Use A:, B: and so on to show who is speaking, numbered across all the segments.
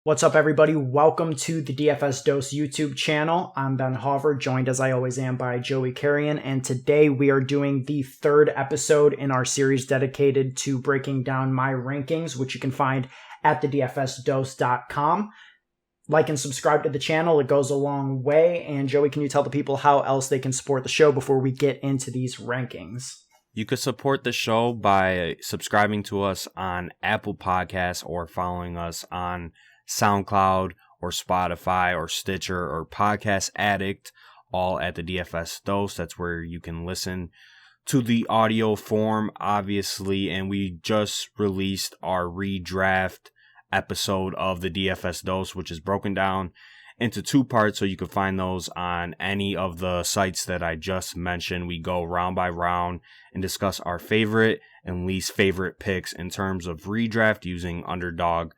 A: What's up, everybody? Welcome to the DFS Dose YouTube channel. I'm Ben Hover, joined as I always am by Joey Carrion, and today we are doing the third episode in our series dedicated to breaking down my rankings, which you can find at thedfsdose.com. Like and subscribe to the channel. It goes a long way. And Joey, can you tell the people how else they can support the show before we get into these rankings?
B: You could support the show by subscribing to us on Apple Podcasts or following us on SoundCloud or Spotify or Stitcher or Podcast Addict, all at the DFS Dose. That's where you can listen to the audio form, obviously. And we just released our redraft episode of the DFS Dose, which is broken down into two parts, so you can find those on any of the sites that I just mentioned. We go round by round and discuss our favorite and least favorite picks in terms of redraft using Underdog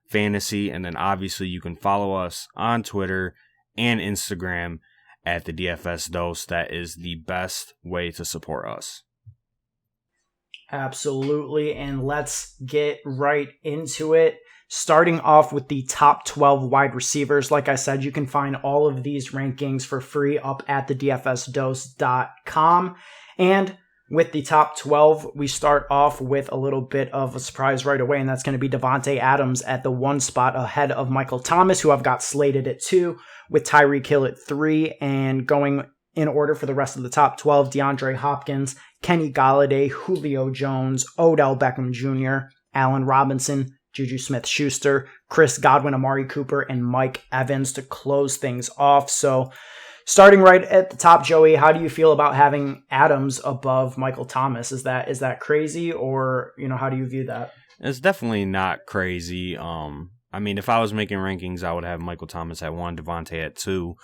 B: Fantasy. And then obviously you can follow us on Twitter and Instagram at the DFS Dose. That is the best way to support us.
A: Absolutely. And let's get right into it. Starting off with the top 12 wide receivers. Like I said, you can find all of these rankings for free up at thedfsdose.com. And with the top 12, we start off with a little bit of a surprise right away, and that's going to be Davante Adams at the 1 spot ahead of Michael Thomas, who I've got slated at 2, with Tyreek Hill at 3, and going in order for the rest of the top 12, DeAndre Hopkins, Kenny Golladay, Julio Jones, Odell Beckham Jr., Allen Robinson, Juju Smith-Schuster, Chris Godwin, Amari Cooper, and Mike Evans to close things off. So starting right at the top, Joey, how do you feel about having Adams above Michael Thomas? Is that crazy, or how do you view that?
B: It's definitely not crazy. If I was making rankings, I would have Michael Thomas at 1, Davante at 2.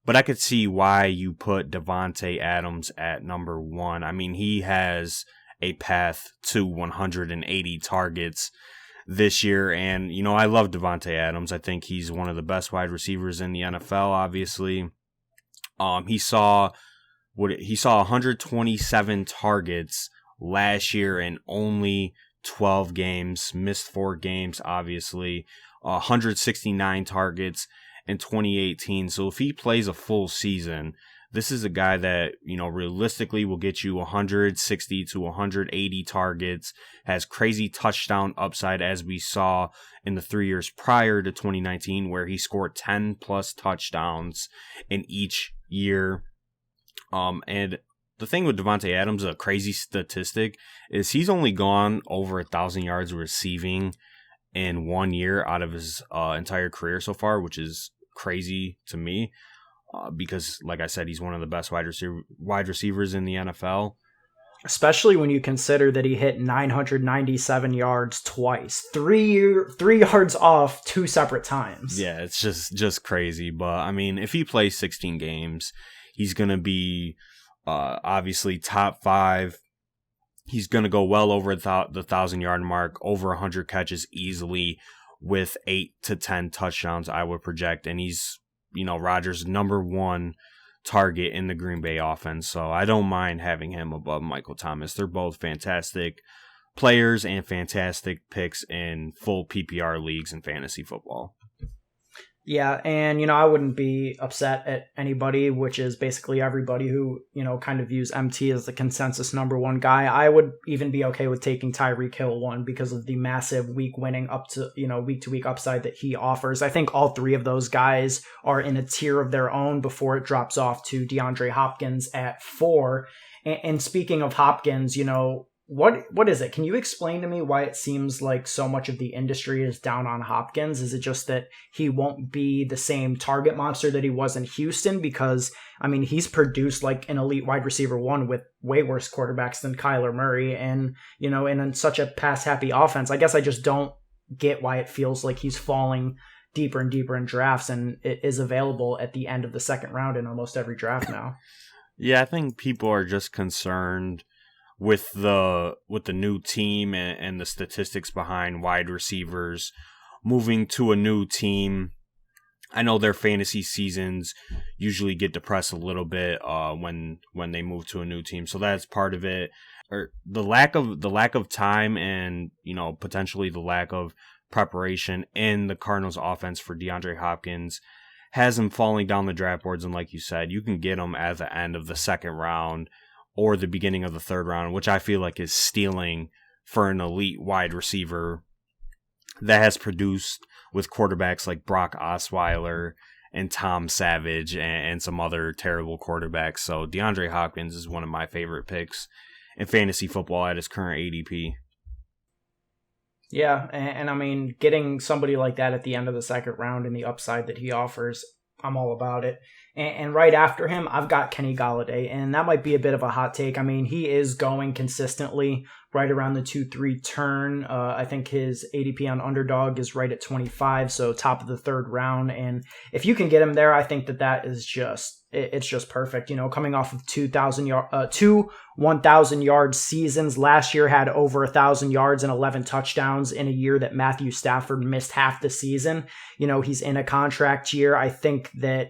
B: But I could see why you put Davante Adams at number 1. He has a path to 180 targets this year, and I love Davante Adams. I think he's one of the best wide receivers in the NFL. Obviously, he saw 127 targets last year in only 12 games. Missed 4 games, obviously. 169 targets in 2018. So if he plays a full season, this is a guy that, realistically will get you 160 to 180 targets, has crazy touchdown upside, as we saw in the 3 years prior to 2019, where he scored 10 plus touchdowns in each year. And the thing with Davante Adams, a crazy statistic, is he's only gone over 1,000 yards receiving in 1 year out of his entire career so far, which is crazy to me. Because, like I said, he's one of the best wide receivers in the NFL.
A: Especially when you consider that he hit 997 yards twice, 3 yards off 2 separate times.
B: Yeah, it's just crazy. But, if he plays 16 games, he's going to be obviously top 5. He's going to go well over the 1,000-yard mark, over 100 catches easily with 8 to 10 touchdowns, I would project. And he's Rodgers' number 1 target in the Green Bay offense. So I don't mind having him above Michael Thomas. They're both fantastic players and fantastic picks in full PPR leagues in fantasy football.
A: Yeah, and, I wouldn't be upset at anybody, which is basically everybody who, kind of views MT as the consensus number 1 guy. I would even be okay with taking Tyreek Hill 1 because of the massive week winning up to, week-to-week upside that he offers. I think all 3 of those guys are in a tier of their own before it drops off to DeAndre Hopkins at 4. And speaking of Hopkins, what is it? Can you explain to me why it seems like so much of the industry is down on Hopkins? Is it just that he won't be the same target monster that he was in Houston? Because, he's produced like an elite wide receiver 1 with way worse quarterbacks than Kyler Murray and, in such a pass-happy offense. I guess I just don't get why it feels like he's falling deeper and deeper in drafts, and it is available at the end of the second round in almost every draft now.
B: Yeah, I think people are just concerned with the new team and the statistics behind wide receivers moving to a new team. I know their fantasy seasons usually get depressed a little bit when they move to a new team, so that's part of it. Or the lack of time and potentially the lack of preparation in the Cardinals offense for DeAndre Hopkins has him falling down the draft boards. And like you said, you can get him at the end of the second round or the beginning of the third round, which I feel like is stealing for an elite wide receiver that has produced with quarterbacks like Brock Osweiler and Tom Savage and some other terrible quarterbacks. So DeAndre Hopkins is one of my favorite picks in fantasy football at his current ADP.
A: Yeah, and I mean, getting somebody like that at the end of the second round and the upside that he offers, I'm all about it. And right after him, I've got Kenny Golladay, and that might be a bit of a hot take. I mean, he is going consistently right around the 2-3 turn. I think his ADP on Underdog is right at 25, so top of the third round. And if you can get him there, I think that is it's just perfect. You know, coming off of 1,000-yard seasons. Last year had over 1,000 yards and 11 touchdowns in a year that Matthew Stafford missed half the season. You know, he's in a contract year. I think that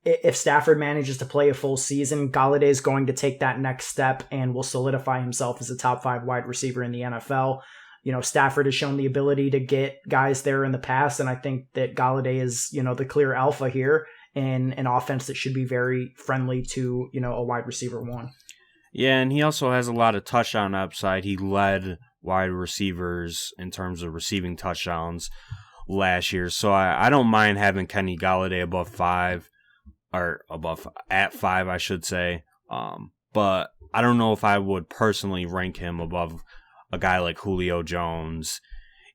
A: if Stafford manages to play a full season, Golladay is going to take that next step and will solidify himself as a top 5 wide receiver in the NFL. You know, Stafford has shown the ability to get guys there in the past, and I think that Golladay is, you know, the clear alpha here in an offense that should be very friendly to, you know, a wide receiver one.
B: Yeah, and he also has a lot of touchdown upside. He led wide receivers in terms of receiving touchdowns last year, so I don't mind having Kenny Golladay above 5. Or at 5, I should say. But I don't know if I would personally rank him above a guy like Julio Jones,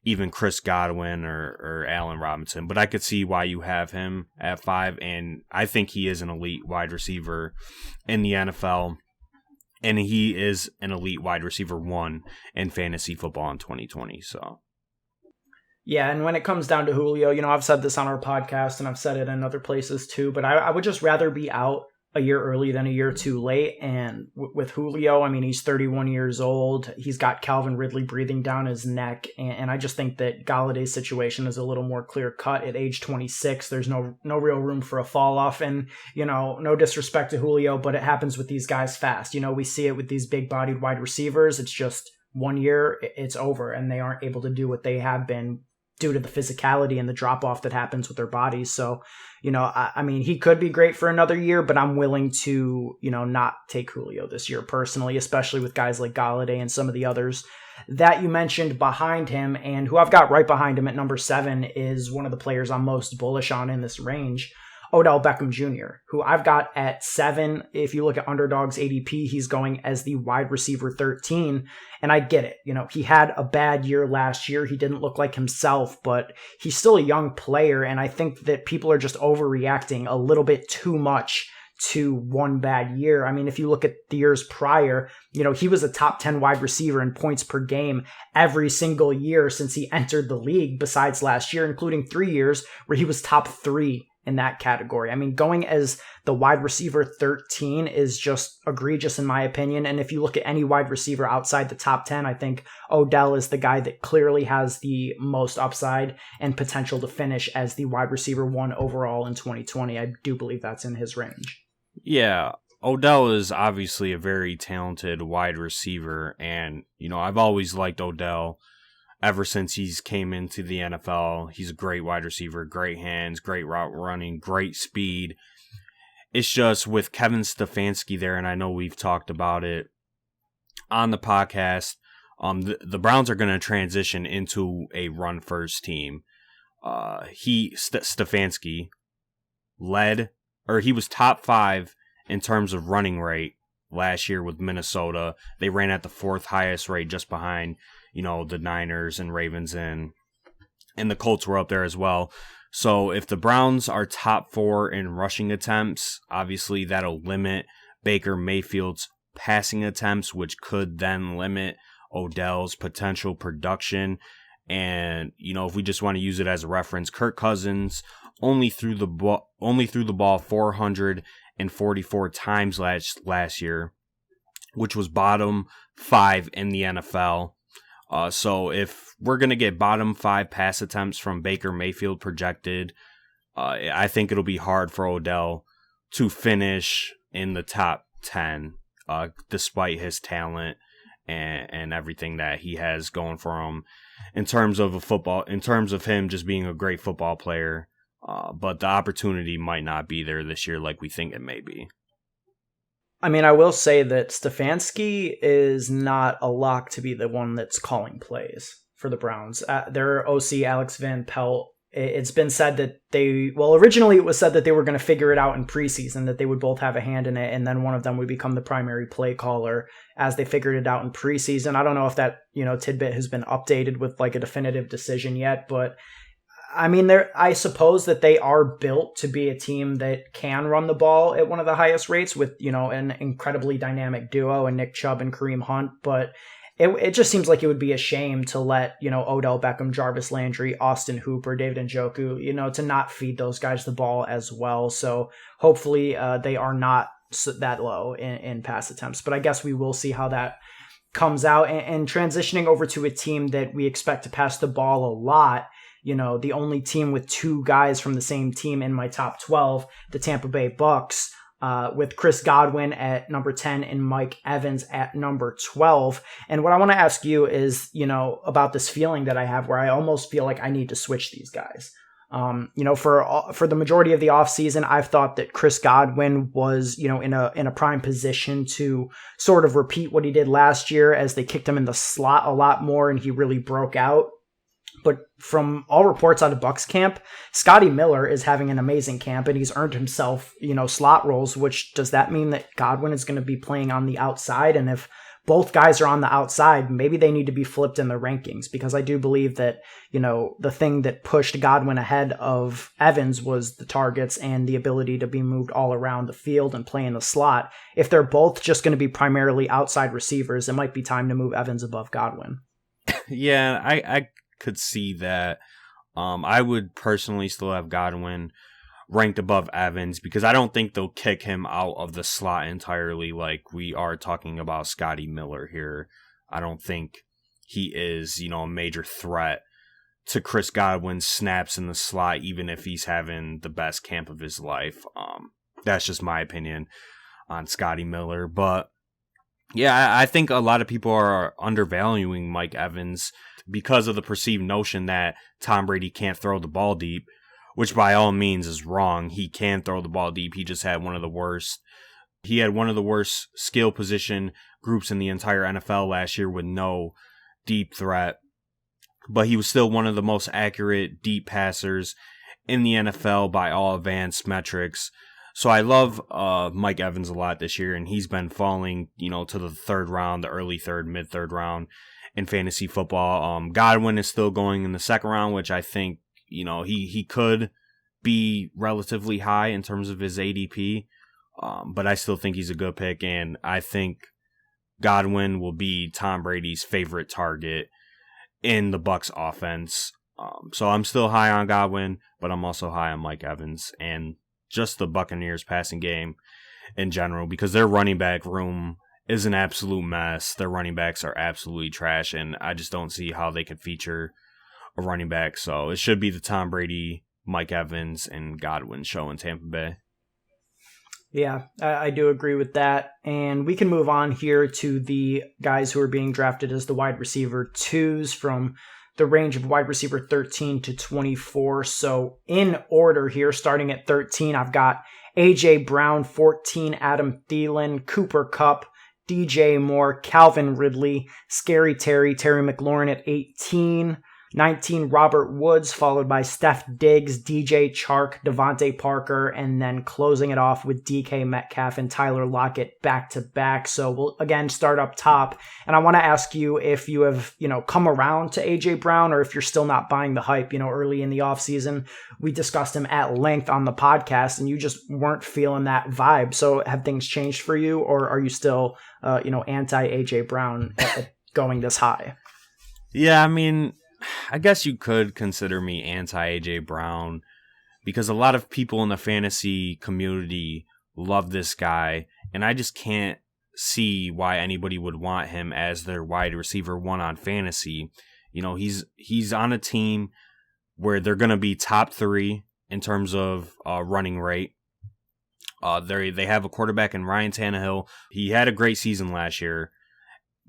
B: even Chris Godwin or Allen Robinson. But I could see why you have him at 5, and I think he is an elite wide receiver in the NFL. And he is an elite wide receiver 1 in fantasy football in 2020. So.
A: Yeah, and when it comes down to Julio, you know, I've said this on our podcast and I've said it in other places too, but I would just rather be out a year early than a year too late. And with Julio, I mean, he's 31 years old. He's got Calvin Ridley breathing down his neck. And I just think that Galladay's situation is a little more clear cut at age 26. There's no real room for a fall off. And, you know, no disrespect to Julio, but it happens with these guys fast. You know, we see it with these big bodied wide receivers. It's just 1 year, it's over, and they aren't able to do what they have been due to the physicality and the drop-off that happens with their bodies. So, you know, I mean, he could be great for another year, but I'm willing to, you know, not take Julio this year personally, especially with guys like Golladay and some of the others that you mentioned behind him. And who I've got right behind him at number 7 is one of the players I'm most bullish on in this range, Odell Beckham Jr., who I've got at 7. If you look at Underdog's ADP, he's going as the wide receiver 13. And I get it. You know, he had a bad year last year. He didn't look like himself, but he's still a young player. And I think that people are just overreacting a little bit too much to one bad year. I mean, if you look at the years prior, you know, he was a top 10 wide receiver in points per game every single year since he entered the league, besides last year, including 3 years where he was top 3 in that category. I mean, going as the wide receiver 13 is just egregious in my opinion. And if you look at any wide receiver outside the top 10, I think Odell is the guy that clearly has the most upside and potential to finish as the wide receiver 1 overall in 2020. I do believe that's in his range.
B: Yeah, Odell is obviously a very talented wide receiver. And, you know, I've always liked Odell. Ever since he's came into the NFL, he's a great wide receiver, great hands, great route running, great speed. It's just with Kevin Stefanski there, and I know we've talked about it on the podcast, the Browns are going to transition into a run-first team. Stefanski he was top 5 in terms of running rate last year with Minnesota. They ran at the 4th highest rate, just behind, you know, the Niners and Ravens, and the Colts were up there as well. So if the Browns are top 4 in rushing attempts, obviously that'll limit Baker Mayfield's passing attempts, which could then limit Odell's potential production. And, you know, if we just want to use it as a reference, Kirk Cousins only threw the ball 444 times last year, which was bottom 5 in the NFL. So if we're going to get bottom 5 pass attempts from Baker Mayfield projected, I think it'll be hard for Odell to finish in the top 10, despite his talent and everything that he has going for him in terms of him just being a great football player. But the opportunity might not be there this year like we think it may be.
A: I mean, I will say that Stefanski is not a lock to be the one that's calling plays for the Browns. Their OC, Alex Van Pelt, it's been said that originally it was said that they were going to figure it out in preseason, that they would both have a hand in it, and then one of them would become the primary play caller as they figured it out in preseason. I don't know if that, tidbit has been updated with like a definitive decision yet, but I mean, I suppose that they are built to be a team that can run the ball at one of the highest rates with, an incredibly dynamic duo in Nick Chubb and Kareem Hunt, but it just seems like it would be a shame to let, Odell Beckham, Jarvis Landry, Austin Hooper, David Njoku, to not feed those guys the ball as well. So hopefully they are not that low in pass attempts. But I guess we will see how that comes out. And transitioning over to a team that we expect to pass the ball a lot, the only team with two guys from the same team in my top 12, the Tampa Bay Bucks, with Chris Godwin at number 10 and Mike Evans at number 12. And what I want to ask you is, about this feeling that I have where I almost feel like I need to switch these guys. For the majority of the offseason, I've thought that Chris Godwin was, in a prime position to sort of repeat what he did last year as they kicked him in the slot a lot more and he really broke out. But from all reports out of Bucks camp, Scotty Miller is having an amazing camp and he's earned himself, slot roles, which does that mean that Godwin is going to be playing on the outside? And if both guys are on the outside, maybe they need to be flipped in the rankings, because I do believe that, the thing that pushed Godwin ahead of Evans was the targets and the ability to be moved all around the field and play in the slot. If they're both just going to be primarily outside receivers, it might be time to move Evans above Godwin.
B: Yeah, I could see that. I would personally still have Godwin ranked above Evans because I don't think they'll kick him out of the slot entirely like we are talking about Scotty Miller here. I don't think he is, a major threat to Chris Godwin's snaps in the slot, even if he's having the best camp of his life. That's just my opinion on Scotty Miller. But yeah, I think a lot of people are undervaluing Mike Evans because of the perceived notion that Tom Brady can't throw the ball deep, which by all means is wrong. He can throw the ball deep. He just had one of the worst skill position groups in the entire NFL last year with no deep threat. But he was still one of the most accurate deep passers in the NFL by all advanced metrics. So I love Mike Evans a lot this year, and he's been falling, to the third round, the early third, mid-third round in fantasy football. Godwin is still going in the second round, which I think, he could be relatively high in terms of his ADP, but I still think he's a good pick, and I think Godwin will be Tom Brady's favorite target in the Bucs offense. So I'm still high on Godwin, but I'm also high on Mike Evans and just the Buccaneers passing game in general, because their running back room is an absolute mess. Their running backs are absolutely trash, and I just don't see how they could feature a running back. So it should be the Tom Brady, Mike Evans, and Godwin show in Tampa Bay.
A: Yeah, I do agree with that. And we can move on here to the guys who are being drafted as the wide receiver 2s from the range of wide receiver 13 to 24. So in order here, starting at 13, I've got A.J. Brown, 14, Adam Thielen, Cooper Kupp, DJ Moore, Calvin Ridley, Scary Terry, Terry McLaurin at 18, 19, Robert Woods, followed by Steph Diggs, DJ Chark, Devontae Parker, and then closing it off with DK Metcalf and Tyler Lockett back to back. So we'll again start up top. And I want to ask you if you have, come around to AJ Brown, or if you're still not buying the hype. Early in the offseason, we discussed him at length on the podcast and you just weren't feeling that vibe. So have things changed for you, or are you still, anti AJ Brown going this high?
B: Yeah, I mean, I guess you could consider me anti-AJ Brown because a lot of people in the fantasy community love this guy, and I just can't see why anybody would want him as their wide receiver 1 on fantasy. He's on a team where they're going to be top 3 in terms of running rate. They have a quarterback in Ryan Tannehill. He had a great season last year,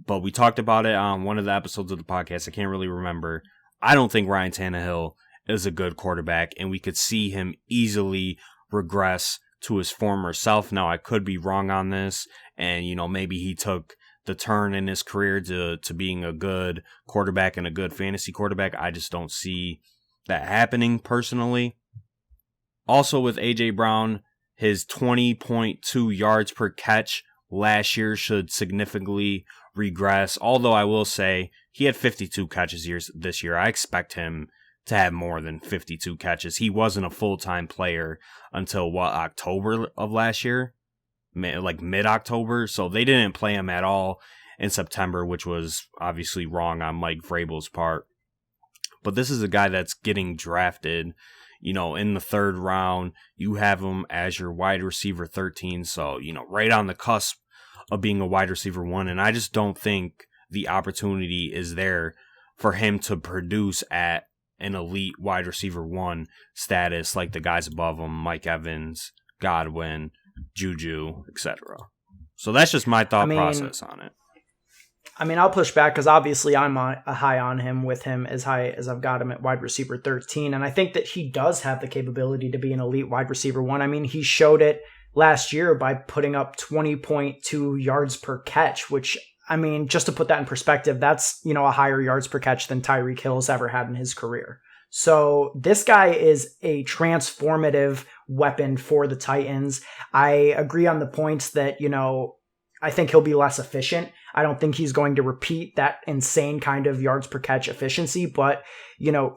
B: but we talked about it on one of the episodes of the podcast. I can't really remember. I don't think Ryan Tannehill is a good quarterback, and we could see him easily regress to his former self. Now, I could be wrong on this, and, maybe he took the turn in his career to being a good quarterback and a good fantasy quarterback. I just don't see that happening personally. Also with A.J. Brown, his 20.2 yards per catch last year should significantly regress. Although I will say he had 52 catches this year. I expect him to have more than 52 catches. He wasn't a full-time player until October of last year, like mid-October. So they didn't play him at all in September, which was obviously wrong on Mike Vrabel's part. But this is a guy that's getting drafted, in the third round. You have him as your wide receiver 13. So, right on the cusp of being a wide receiver 1. And I just don't think the opportunity is there for him to produce at an elite wide receiver 1 status like the guys above him, Mike Evans, Godwin, Juju, etc. So that's just my thought process on it.
A: I'll push back because obviously I'm a high on him, with him as high as I've got him at wide receiver 13. And I think that he does have the capability to be an elite wide receiver 1. He showed it last year by putting up 20.2 yards per catch, which, just to put that in perspective, that's, a higher yards per catch than Tyreek Hill's ever had in his career. So this guy is a transformative weapon for the Titans. I agree on the points that, I think he'll be less efficient. I don't think he's going to repeat that insane kind of yards per catch efficiency, but,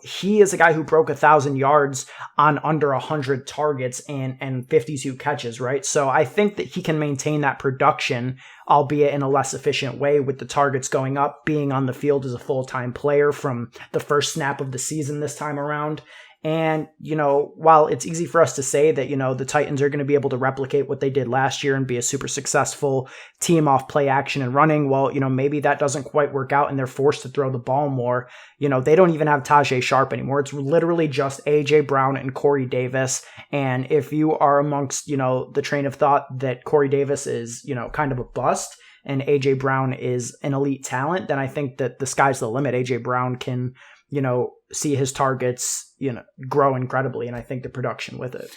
A: he is a guy who broke 1,000 yards on under 100 targets and 52 catches, right? So I think that he can maintain that production, albeit in a less efficient way, with the targets going up, being on the field as a full-time player from the first snap of the season this time around. And, while it's easy for us to say that, the Titans are going to be able to replicate what they did last year and be a super successful team off play action and running, well, maybe that doesn't quite work out and they're forced to throw the ball more. They don't even have Tajay Sharp anymore. It's literally just A.J. Brown and Corey Davis. And if you are amongst, the train of thought that Corey Davis is, kind of a bust and A.J. Brown is an elite talent, then I think that the sky's the limit. A.J. Brown can, see his targets, grow incredibly, and I think the production with it.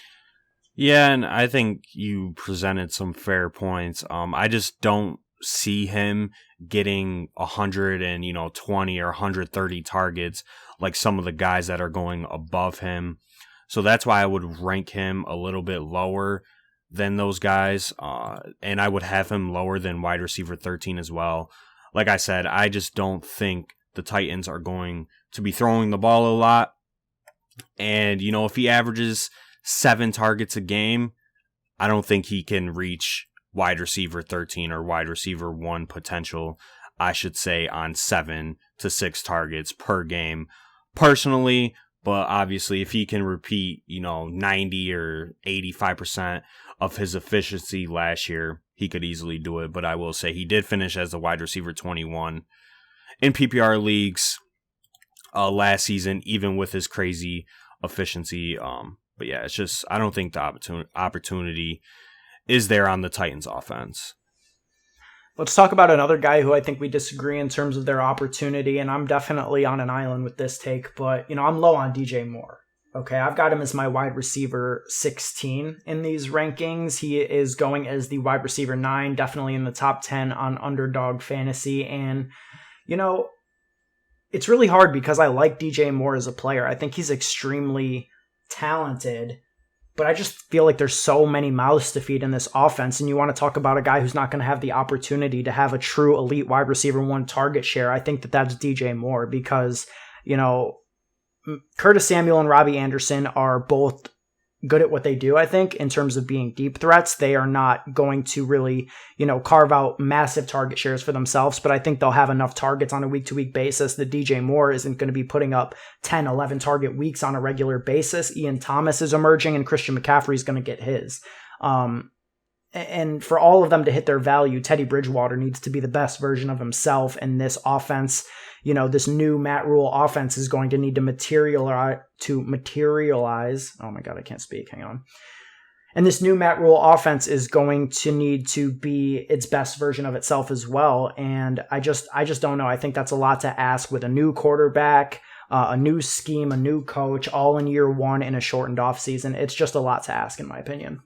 B: Yeah, and I think you presented some fair points. I just don't see him getting 120 or 130 targets like some of the guys that are going above him. So that's why I would rank him a little bit lower than those guys, and I would have him lower than wide receiver 13 as well. Like I said, I just don't think the Titans are going to be throwing the ball a lot. And, if he averages 7 targets a game, I don't think he can reach wide receiver 13 or wide receiver 1 potential, I should say, on 7 to 6 targets per game personally. But obviously, if he can repeat, 90 or 85% of his efficiency last year, he could easily do it. But I will say he did finish as a wide receiver 21 in PPR leagues last season, even with his crazy efficiency. But yeah, it's just, I don't think the opportunity is there on the Titans offense.
A: Let's talk about another guy who I think we disagree in terms of their opportunity, and I'm definitely on an island with this take, but, I'm low on DJ Moore. Okay, I've got him as my wide receiver 16 in these rankings. He is going as the wide receiver 9, definitely in the top 10 on Underdog Fantasy, and, it's really hard because I like DJ Moore as a player. I think he's extremely talented, but I just feel like there's so many mouths to feed in this offense. And you want to talk about a guy who's not going to have the opportunity to have a true elite wide receiver 1 target share. I think that that's DJ Moore because, Curtis Samuel and Robbie Anderson are both good at what they do, I think, in terms of being deep threats. They are not going to really, carve out massive target shares for themselves, but I think they'll have enough targets on a week-to-week basis that DJ Moore isn't going to be putting up 10, 11 target weeks on a regular basis. Ian Thomas is emerging and Christian McCaffrey is going to get his. And for all of them to hit their value, Teddy Bridgewater needs to be the best version of himself, and this offense, this new Matt Rule offense is going to need to materialize. Oh my God, I can't speak. Hang on. And this new Matt Rule offense is going to need to be its best version of itself as well. And I just don't know. I think that's a lot to ask with a new quarterback, a new scheme, a new coach, all in year one in a shortened offseason. It's just a lot to ask, in my opinion.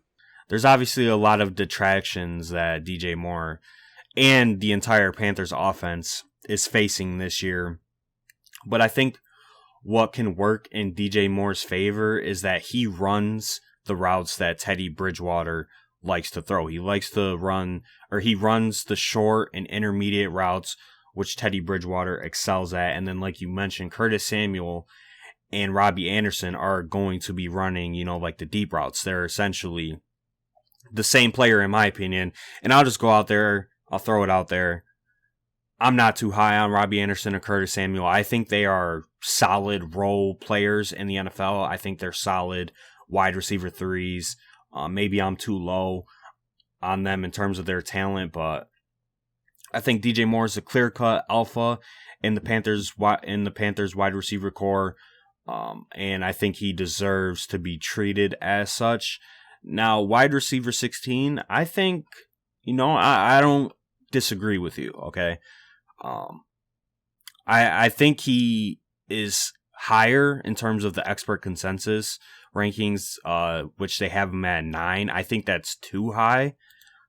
B: There's obviously a lot of detractions that DJ Moore and the entire Panthers offense is facing this year. But I think what can work in DJ Moore's favor is that he runs the routes that Teddy Bridgewater likes to throw. He likes to run, or he runs the short and intermediate routes, which Teddy Bridgewater excels at. And then, like you mentioned, Curtis Samuel and Robbie Anderson are going to be running, like the deep routes. They're essentially the same player, in my opinion. And I'll just go out there. I'll throw it out there. I'm not too high on Robbie Anderson or Curtis Samuel. I think they are solid role players in the NFL. I think they're solid wide receiver threes. Maybe I'm too low on them in terms of their talent, but I think DJ Moore is a clear-cut alpha in the Panthers wide receiver core, and I think he deserves to be treated as such. Now, wide receiver 16, I think, I don't disagree with you, okay? I think he is higher in terms of the expert consensus rankings, which they have him at 9. I think that's too high,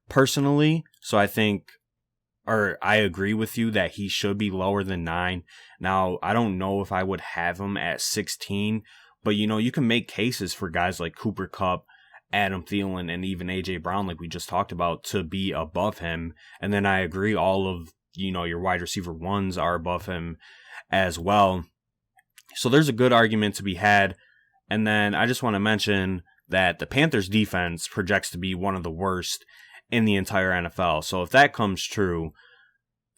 B: personally. So I agree with you that he should be lower than 9. Now, I don't know if I would have him at 16, but you can make cases for guys like Cooper Kupp, Adam Thielen, and even AJ Brown, like we just talked about, to be above him. And then I agree all of, your wide receiver ones are above him as well. So there's a good argument to be had. And then I just want to mention that the Panthers defense projects to be one of the worst in the entire NFL. So if that comes true,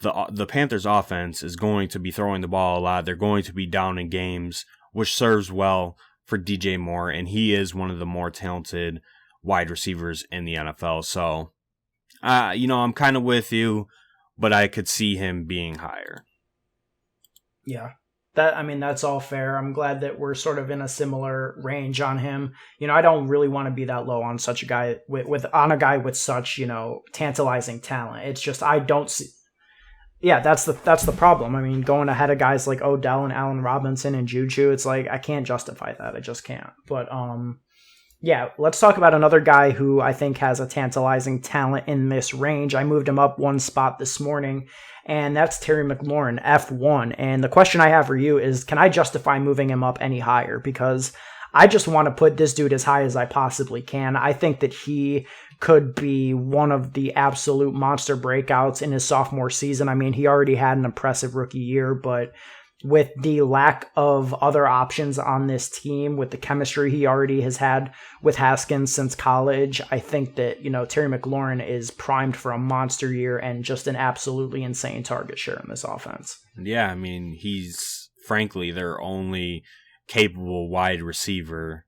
B: the Panthers offense is going to be throwing the ball a lot. They're going to be down in games, which serves well for DJ Moore, and he is one of the more talented wide receivers in the NFL. So, I'm kind of with you, but I could see him being higher.
A: Yeah. That's all fair. I'm glad that we're sort of in a similar range on him. I don't really want to be that low on such a guy on a guy with such, tantalizing talent. It's just, I don't see. Yeah, that's the problem. Going ahead of guys like Odell and Allen Robinson and Juju, it's like, I can't justify that. I just can't. But, yeah, let's talk about another guy who I think has a tantalizing talent in this range. I moved him up one spot this morning, and that's Terry McLaurin, F1. And the question I have for you is, can I justify moving him up any higher? Because I just want to put this dude as high as I possibly can. I think that he could be one of the absolute monster breakouts in his sophomore season. He already had an impressive rookie year, but with the lack of other options on this team, with the chemistry he already has had with Haskins since college, I think that, Terry McLaurin is primed for a monster year and just an absolutely insane target share in this offense.
B: Yeah, he's frankly their only capable wide receiver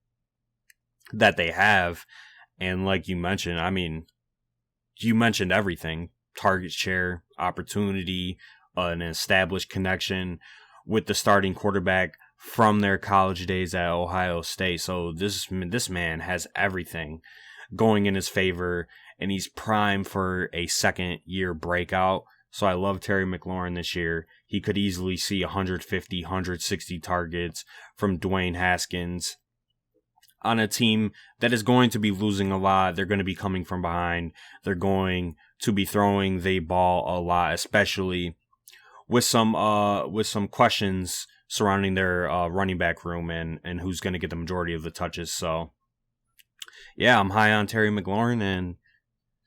B: that they have. And like you mentioned, you mentioned everything: target share, opportunity, an established connection with the starting quarterback from their college days at Ohio State. So this man has everything going in his favor, and he's primed for a second-year breakout. So I love Terry McLaurin this year. He could easily see 150, 160 targets from Dwayne Haskins on a team that is going to be losing a lot. They're going to be coming from behind. They're going to be throwing the ball a lot, especially with some questions surrounding their running back room and who's going to get the majority of the touches. So, yeah, I'm high on Terry McLaurin, and in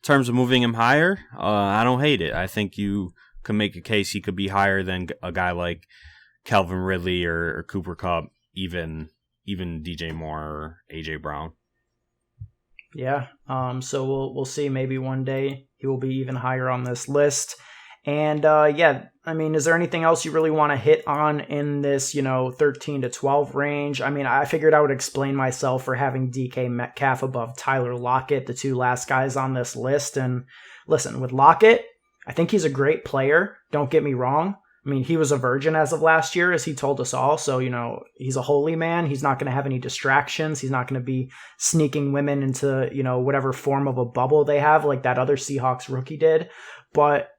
B: terms of moving him higher, I don't hate it. I think you can make a case he could be higher than a guy like Calvin Ridley or Cooper Kupp, even DJ Moore or AJ Brown.
A: Yeah. So we'll see. Maybe one day he will be even higher on this list. And is there anything else you really want to hit on in this, 13 to 12 range? I figured I would explain myself for having DK Metcalf above Tyler Lockett, the two last guys on this list. And listen, with Lockett, I think he's a great player. Don't get me wrong. I mean, he was a virgin as of last year, as he told us all. So, he's a holy man. He's not going to have any distractions. He's not going to be sneaking women into, whatever form of a bubble they have, like that other Seahawks rookie did. But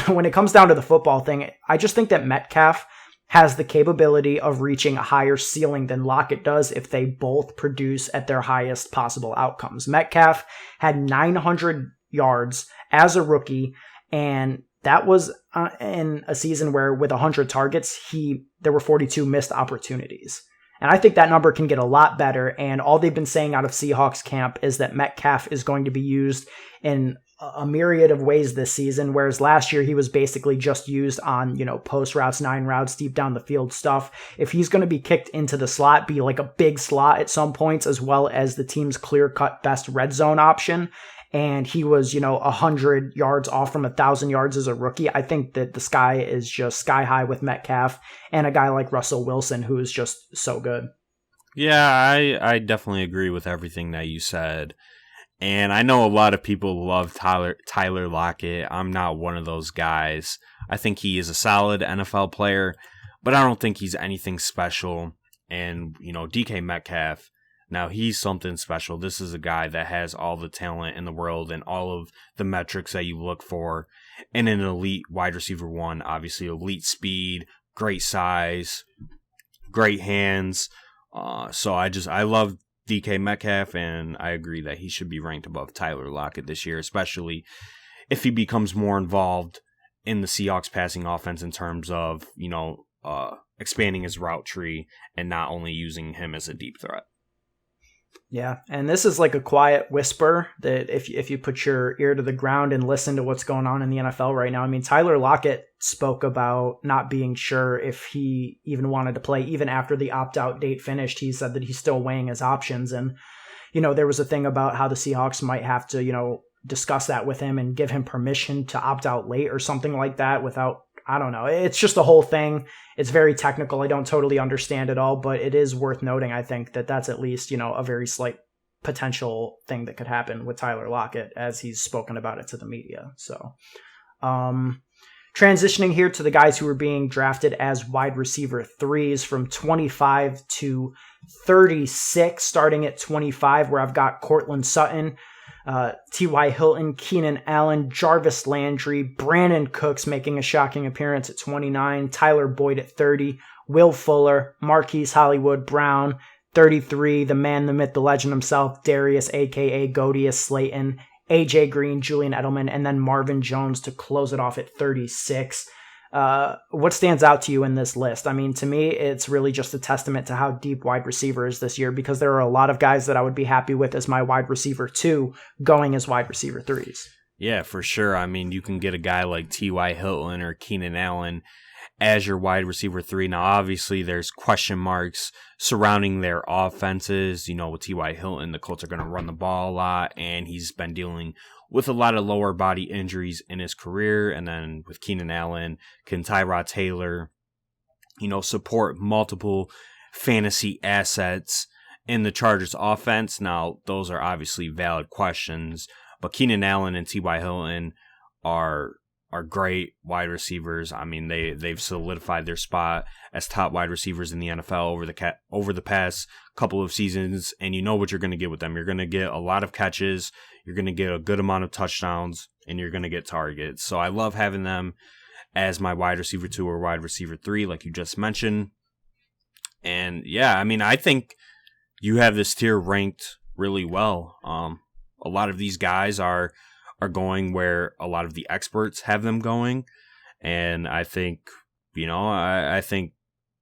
A: when it comes down to the football thing, I just think that Metcalf has the capability of reaching a higher ceiling than Lockett does if they both produce at their highest possible outcomes. Metcalf had 900 yards as a rookie, and that was in a season where with 100 targets, there were 42 missed opportunities. And I think that number can get a lot better. And all they've been saying out of Seahawks camp is that Metcalf is going to be used in a myriad of ways this season, whereas last year he was basically just used on, post routes, 9 routes, deep down the field stuff. If he's going to be kicked into the slot, be like a big slot at some points, as well as the team's clear-cut best red zone option, and he was, 100 yards off from 1,000 yards as a rookie, I think that the sky is just sky high with Metcalf and a guy like Russell Wilson, who is just so good.
B: Yeah, I definitely agree with everything that you said. And I know a lot of people love Tyler Lockett. I'm not one of those guys. I think he is a solid NFL player, but I don't think he's anything special. And, DK Metcalf, now he's something special. This is a guy that has all the talent in the world and all of the metrics that you look for in an elite wide receiver one. Obviously, elite speed, great size, great hands. So I love DK Metcalf, and I agree that he should be ranked above Tyler Lockett this year, especially if he becomes more involved in the Seahawks passing offense in terms of, expanding his route tree and not only using him as a deep threat.
A: Yeah, and this is like a quiet whisper that if you put your ear to the ground and listen to what's going on in the NFL right now, I mean, Tyler Lockett spoke about not being sure if he even wanted to play even after the opt-out date finished. He said that he's still weighing his options, and there was a thing about how the Seahawks might have to discuss that with him and give him permission to opt out late or something like that without, I don't know. It's just a whole thing. It's very technical. I don't totally understand it all, but it is worth noting, I think, that that's at least, a very slight potential thing that could happen with Tyler Lockett as he's spoken about it to the media. So, transitioning here to the guys who were being drafted as wide receiver 3s from 25 to 36, starting at 25, where I've got Cortland Sutton, T.Y. Hilton, Keenan Allen, Jarvis Landry, Brandon Cooks making a shocking appearance at 29, Tyler Boyd at 30, Will Fuller, Marquise Hollywood Brown, 33, the man, the myth, the legend himself, Darius, a.k.a. Godius Slayton, A.J. Green, Julian Edelman, and then Marvin Jones to close it off at 36. What stands out to you in this list? I mean, to me, it's really just a testament to how deep wide receiver is this year, because there are a lot of guys that I would be happy with as my wide receiver 2 going as wide receiver 3s.
B: Yeah, for sure. I mean, you can get a guy like T.Y. Hilton or Keenan Allen as your wide receiver 3. Now, obviously, there's question marks surrounding their offenses. With T.Y. Hilton, the Colts are going to run the ball a lot, and he's been dealing with a lot of lower body injuries in his career. And then with Keenan Allen, can Tyrod Taylor, support multiple fantasy assets in the Chargers offense? Now, those are obviously valid questions, but Keenan Allen and T.Y. Hilton are great wide receivers. I mean, they've solidified their spot as top wide receivers in the NFL over the past couple of seasons, and you know what you're going to get with them. You're going to get a lot of catches, you're going to get a good amount of touchdowns, and you're going to get targets. So I love having them as my wide receiver 2 or wide receiver 3, like you just mentioned. And yeah, I mean, I think you have this tier ranked really well. A lot of these guys are going where a lot of the experts have them going. And I think, I think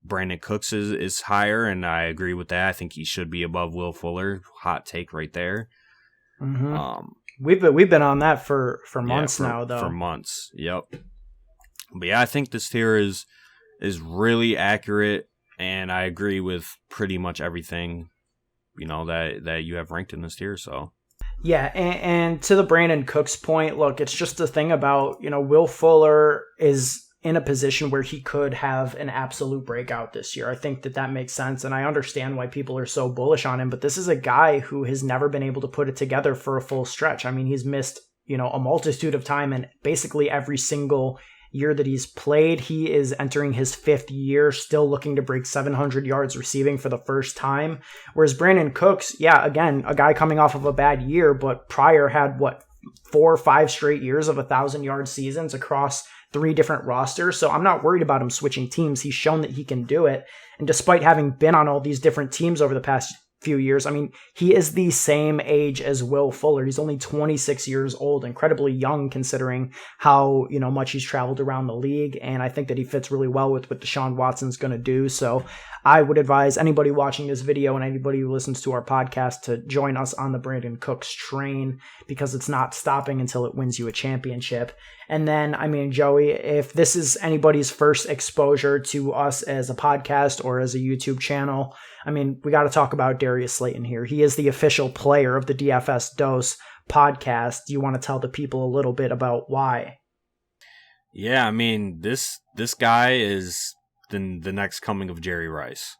B: Brandon Cooks is higher, and I agree with that. I think he should be above Will Fuller. Hot take right there.
A: Mm-hmm. We've been on that for months now, though.
B: For months, yep. But yeah, I think this tier is really accurate, and I agree with pretty much everything, that you have ranked in this tier. So.
A: Yeah, and to the Brandon Cooks point, look, it's just the thing about, Will Fuller is in a position where he could have an absolute breakout this year. I think that makes sense, and I understand why people are so bullish on him, but this is a guy who has never been able to put it together for a full stretch. I mean, he's missed, a multitude of time in basically every single year that he's played. He is entering his 5th year, still looking to break 700 yards receiving for the first time. Whereas Brandon Cooks, yeah, again, a guy coming off of a bad year, but prior had 4 or 5 straight years of 1,000-yard seasons across 3 different rosters. So I'm not worried about him switching teams. He's shown that he can do it. And despite having been on all these different teams over the past few years, I mean, he is the same age as Will Fuller. He's only 26 years old, incredibly young considering how, much he's traveled around the league. And I think that he fits really well with what Deshaun Watson's going to do. So I would advise anybody watching this video and anybody who listens to our podcast to join us on the Brandon Cooks train, because it's not stopping until it wins you a championship. And then, I mean, Joey, if this is anybody's first exposure to us as a podcast or as a YouTube channel, I mean, we got to talk about Darius Slayton here. He is the official player of the DFS Dose podcast. Do you want to tell the people a little bit about why?
B: Yeah, I mean, this guy is the next coming of Jerry Rice.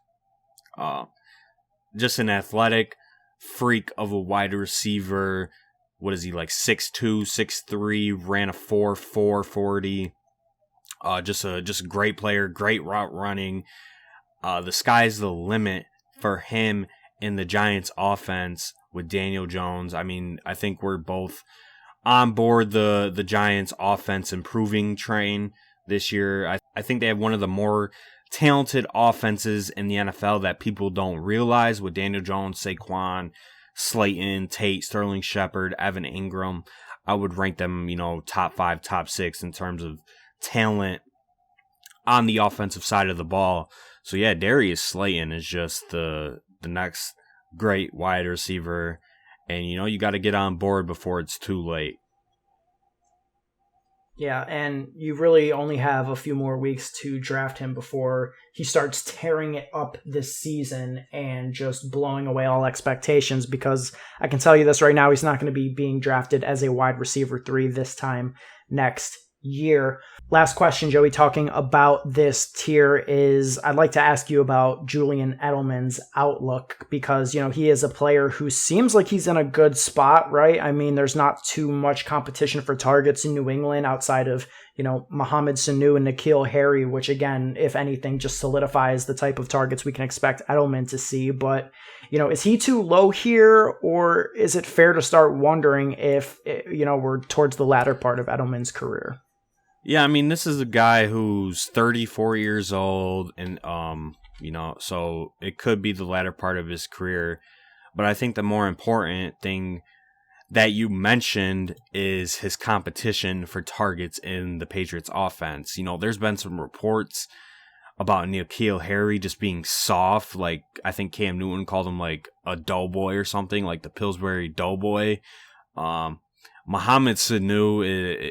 B: Just an athletic freak of a wide receiver. What is he, like 6'2", 6'3", ran a 4.4 40. Just a great player, great route running. The sky's the limit for him in the Giants offense with Daniel Jones. I mean, I think we're both on board the Giants offense improving train this year. I think they have one of the more talented offenses in the NFL that people don't realize, with Daniel Jones, Saquon, Slayton, Tate, Sterling Shepard, Evan Ingram. I would rank them, top 5, top 6 in terms of talent on the offensive side of the ball. So yeah, Darius Slayton is just the next great wide receiver, and you got to get on board before it's too late.
A: Yeah, and you really only have a few more weeks to draft him before he starts tearing it up this season and just blowing away all expectations, because I can tell you this right now, he's not going to be being drafted as a wide receiver 3 this time next year. Last question, Joey, talking about this tier is, I'd like to ask you about Julian Edelman's outlook, because, he is a player who seems like he's in a good spot, right? I mean, there's not too much competition for targets in New England outside of, Mohamed Sanu and N'Keal Harry, which again, if anything, just solidifies the type of targets we can expect Edelman to see. But, is he too low here, or is it fair to start wondering if, we're towards the latter part of Edelman's career?
B: Yeah, I mean, this is a guy who's 34 years old, and so it could be the latter part of his career. But I think the more important thing that you mentioned is his competition for targets in the Patriots offense. There's been some reports about N'Keal Harry just being soft. Like, I think Cam Newton called him like a doughboy or something, like the Pillsbury Doughboy. Mohamed Sanu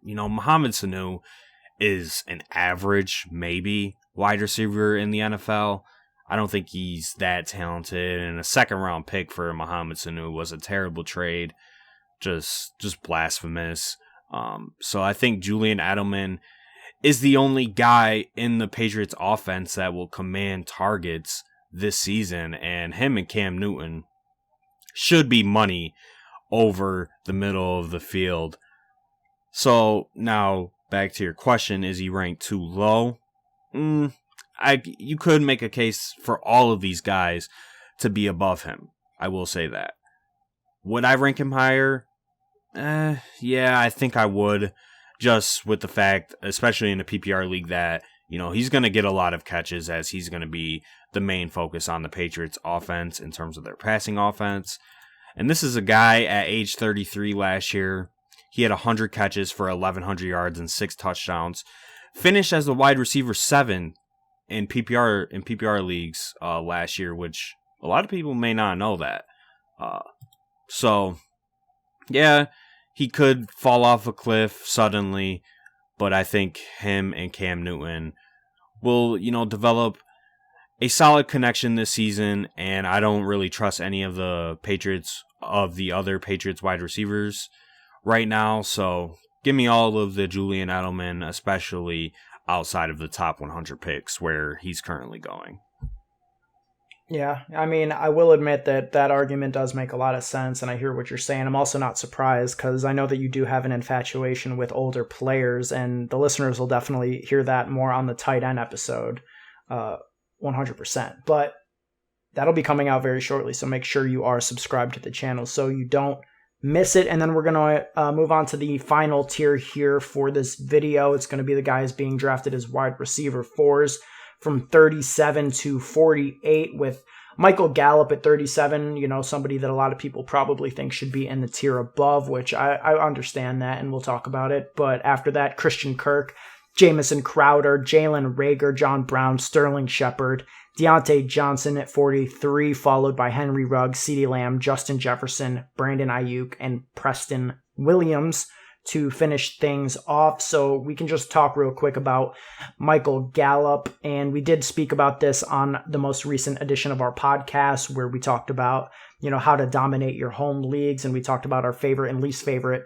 B: Mohamed Sanu is an average, maybe, wide receiver in the NFL. I don't think he's that talented, and a second-round pick for Mohamed Sanu was a terrible trade, just blasphemous. So I think Julian Edelman is the only guy in the Patriots offense that will command targets this season, and him and Cam Newton should be money over the middle of the field. So now back to your question, is he ranked too low? You could make a case for all of these guys to be above him. I will say that. Would I rank him higher? Yeah, I think I would. Just with the fact, especially in a PPR league, that he's going to get a lot of catches, as he's going to be the main focus on the Patriots offense in terms of their passing offense. And this is a guy at age 33 last year. He had 100 catches for 1,100 yards and 6 touchdowns. Finished as the wide receiver 7 in PPR leagues last year, which a lot of people may not know that. So, yeah, he could fall off a cliff suddenly, but I think him and Cam Newton will, develop a solid connection this season, and I don't really trust any of the other Patriots wide receivers right now. So give me all of the Julian Edelman, especially outside of the top 100 picks where he's currently going.
A: Yeah, I mean, I will admit that that argument does make a lot of sense, and I hear what you're saying. I'm also not surprised because I know that you do have an infatuation with older players, and the listeners will definitely hear that more on the tight end episode, 100%. But that'll be coming out very shortly, so make sure you are subscribed to the channel so you don't miss it. And then we're going to move on to the final tier here for this video. It's going to be the guys being drafted as wide receiver 4s. From 37 to 48, with Michael Gallup at 37, somebody that a lot of people probably think should be in the tier above, which I understand that, and we'll talk about it. But after that, Christian Kirk, Jamison Crowder, Jalen Reagor, John Brown, Sterling Shepard, Deontay Johnson at 43, followed by Henry Ruggs, CeeDee Lamb, Justin Jefferson, Brandon Ayuk, and Preston Williams to finish things off. So we can just talk real quick about Michael Gallup. And we did speak about this on the most recent edition of our podcast, where we talked about, how to dominate your home leagues. And we talked about our favorite and least favorite,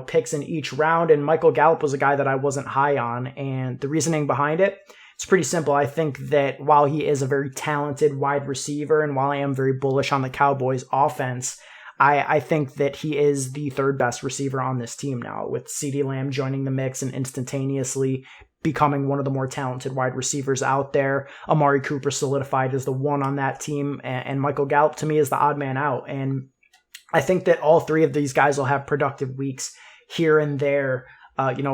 A: picks in each round. And Michael Gallup was a guy that I wasn't high on. And the reasoning behind it, it's pretty simple. I think that while he is a very talented wide receiver, and while I am very bullish on the Cowboys offense, I think that he is the third best receiver on this team now, with CeeDee Lamb joining the mix and instantaneously becoming one of the more talented wide receivers out there. Amari Cooper solidified as the one on that team, and Michael Gallup to me is the odd man out. And I think that all three of these guys will have productive weeks here and there,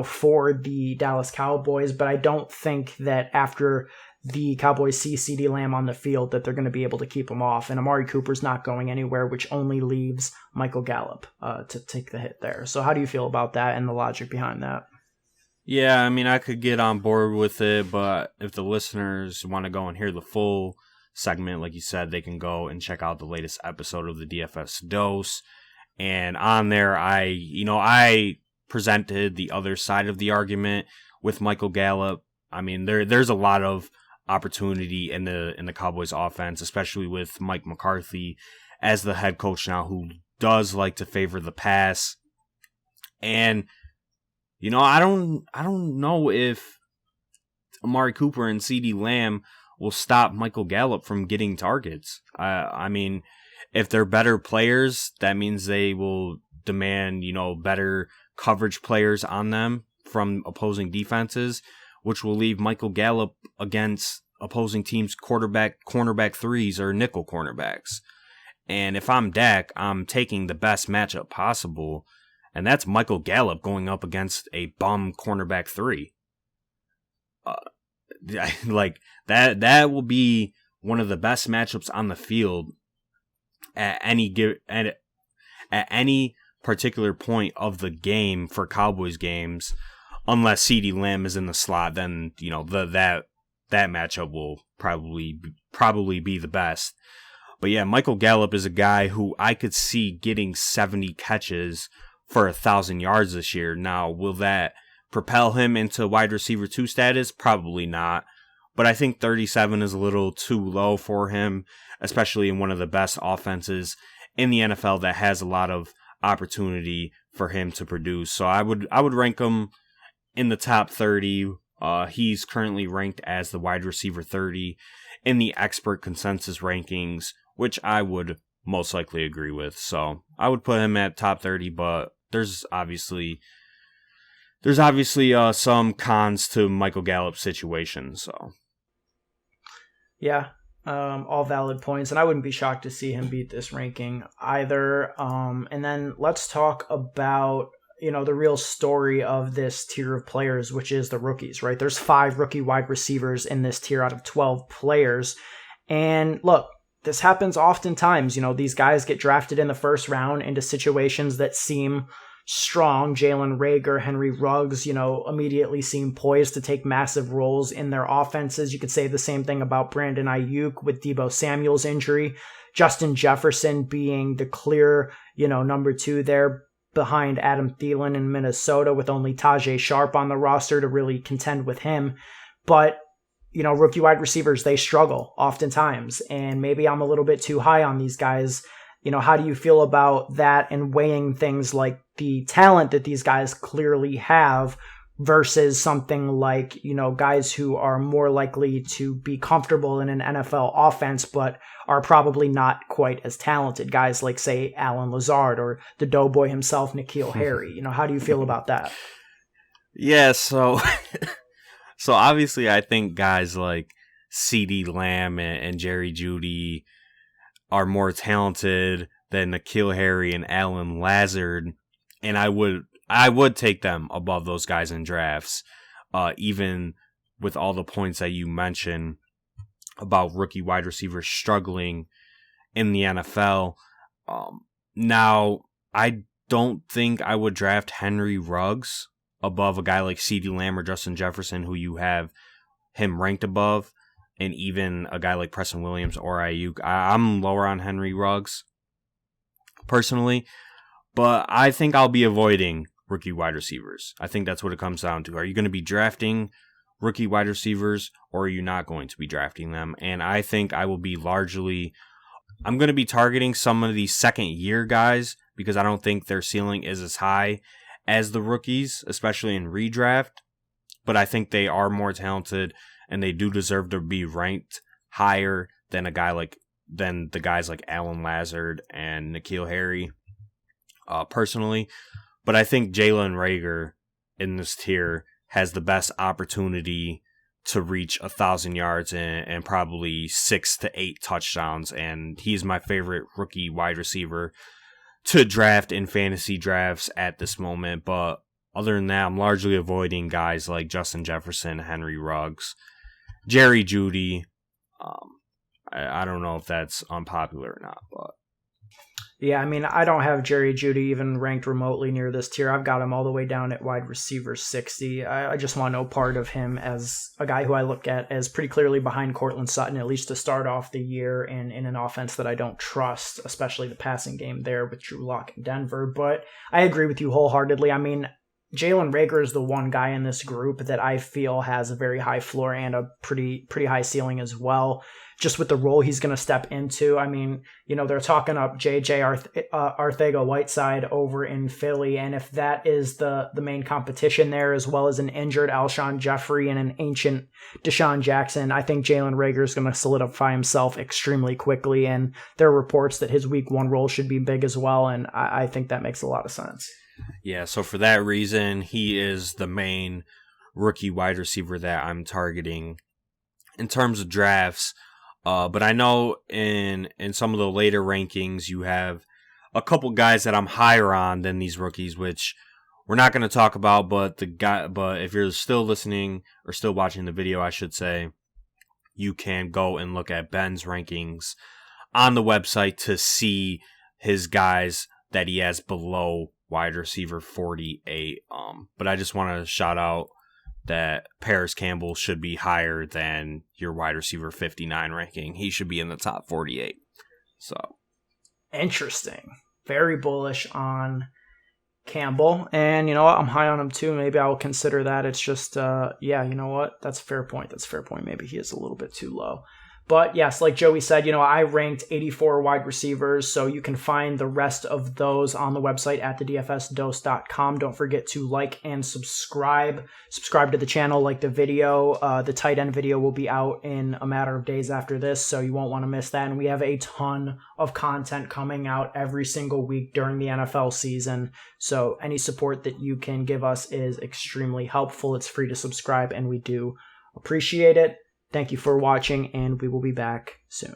A: for the Dallas Cowboys, but I don't think that after the Cowboys see CeeDee Lamb on the field that they're going to be able to keep him off. And Amari Cooper's not going anywhere, which only leaves Michael Gallup to take the hit there. So how do you feel about that and the logic behind that?
B: Yeah, I mean, I could get on board with it, but if the listeners want to go and hear the full segment, like you said, they can go and check out the latest episode of the DFS Dose. And on there, I presented the other side of the argument with Michael Gallup. I mean, there's a lot of opportunity in the Cowboys offense, especially with Mike McCarthy as the head coach now, who does like to favor the pass. And I don't know if Amari Cooper and CeeDee Lamb will stop Michael Gallup from getting targets. I mean, if they're better players, that means they will demand, better coverage players on them from opposing defenses, which will leave Michael Gallup against opposing teams' cornerback threes or nickel cornerbacks. And if I'm Dak, I'm taking the best matchup possible, and that's Michael Gallup going up against a bum cornerback three. Like that will be one of the best matchups on the field at any particular point of the game for Cowboys games. Unless CeeDee Lamb is in the slot, then that matchup will probably be the best. But yeah, Michael Gallup is a guy who I could see getting 70 catches for 1,000 yards this year. Now, will that propel him into wide receiver 2 status? Probably not. But I think 37 is a little too low for him, especially in one of the best offenses in the NFL that has a lot of opportunity for him to produce. So I would rank him in the top 30. He's currently ranked as the wide receiver 30 in the expert consensus rankings, which I would most likely agree with. So I would put him at top 30, but there's obviously some cons to Michael Gallup's situation. So
A: yeah, all valid points, and I wouldn't be shocked to see him beat this ranking either. And then let's talk about the real story of this tier of players, which is the rookies, right? There's 5 rookie wide receivers in this tier out of 12 players. And look, this happens oftentimes. These guys get drafted in the first round into situations that seem strong. Jalen Reagor, Henry Ruggs, immediately seem poised to take massive roles in their offenses. You could say the same thing about Brandon Ayuk with Deebo Samuel's injury. Justin Jefferson being the clear, number 2 there, behind Adam Thielen in Minnesota, with only Tajay Sharp on the roster to really contend with him. But, rookie wide receivers, they struggle oftentimes. And maybe I'm a little bit too high on these guys. How do you feel about that and weighing things like the talent that these guys clearly have versus something like, guys who are more likely to be comfortable in an NFL offense, but are probably not quite as talented. Guys like, say, Alan Lazard or the Doughboy himself, N'Keal Harry. How do you feel about that?
B: Yeah, so obviously I think guys like CeeDee Lamb and Jerry Jeudy are more talented than N'Keal Harry and Alan Lazard, and I would take them above those guys in drafts, even with all the points that you mentioned about rookie wide receivers struggling in the NFL. Now, I don't think I would draft Henry Ruggs above a guy like CeeDee Lamb or Justin Jefferson, who you have him ranked above, and even a guy like Preston Williams or Ayuk. I'm lower on Henry Ruggs, personally, but I think I'll be avoiding rookie wide receivers. I think that's what it comes down to. Are you going to be drafting rookie wide receivers, or are you not going to be drafting them? And I think I'm going to be targeting some of these second-year guys because I don't think their ceiling is as high as the rookies, especially in redraft. But I think they are more talented, and they do deserve to be ranked higher than the guys like Alan Lazard and N'Keal Harry, personally. But I think Jalen Reagor in this tier has the best opportunity to reach 1,000 yards and probably 6 to 8 touchdowns. And he's my favorite rookie wide receiver to draft in fantasy drafts at this moment. But other than that, I'm largely avoiding guys like Justin Jefferson, Henry Ruggs, Jerry Jeudy. I don't know if that's unpopular or not, but
A: yeah, I don't have Jerry Jeudy even ranked remotely near this tier. I've got him all the way down at wide receiver 60. I just want no part of him as a guy who I look at as pretty clearly behind Cortland Sutton, at least to start off the year in an offense that I don't trust, especially the passing game there with Drew Lock in Denver. But I agree with you wholeheartedly. Jalen Reagor is the one guy in this group that I feel has a very high floor and a pretty high ceiling as well, just with the role he's going to step into. They're talking up J.J. Arcega-Whiteside over in Philly, and if that is the main competition there, as well as an injured Alshon Jeffrey and an ancient Deshaun Jackson, I think Jalen Reagor is going to solidify himself extremely quickly, and there are reports that his week 1 role should be big as well, and I think that makes a lot of sense.
B: Yeah, so for that reason, he is the main rookie wide receiver that I'm targeting in terms of drafts. But I know in some of the later rankings, you have a couple guys that I'm higher on than these rookies, which we're not going to talk about. But if you're still listening or still watching the video, I should say, you can go and look at Ben's rankings on the website to see his guys that he has below wide receiver 48. But I just want to shout out that Paris Campbell should be higher than your wide receiver 59 ranking. He should be in the top 48. So
A: interesting. Very bullish on Campbell. And I'm high on him too. Maybe I'll consider that. It's just, you know what? That's a fair point. Maybe he is a little bit too low. But yes, like Joey said, I ranked 84 wide receivers, so you can find the rest of those on the website at thedfsdose.com. Don't forget to like and subscribe. Subscribe to the channel, like the video. The tight end video will be out in a matter of days after this, so you won't want to miss that. And we have a ton of content coming out every single week during the NFL season, so any support that you can give us is extremely helpful. It's free to subscribe, and we do appreciate it. Thank you for watching, and we will be back soon.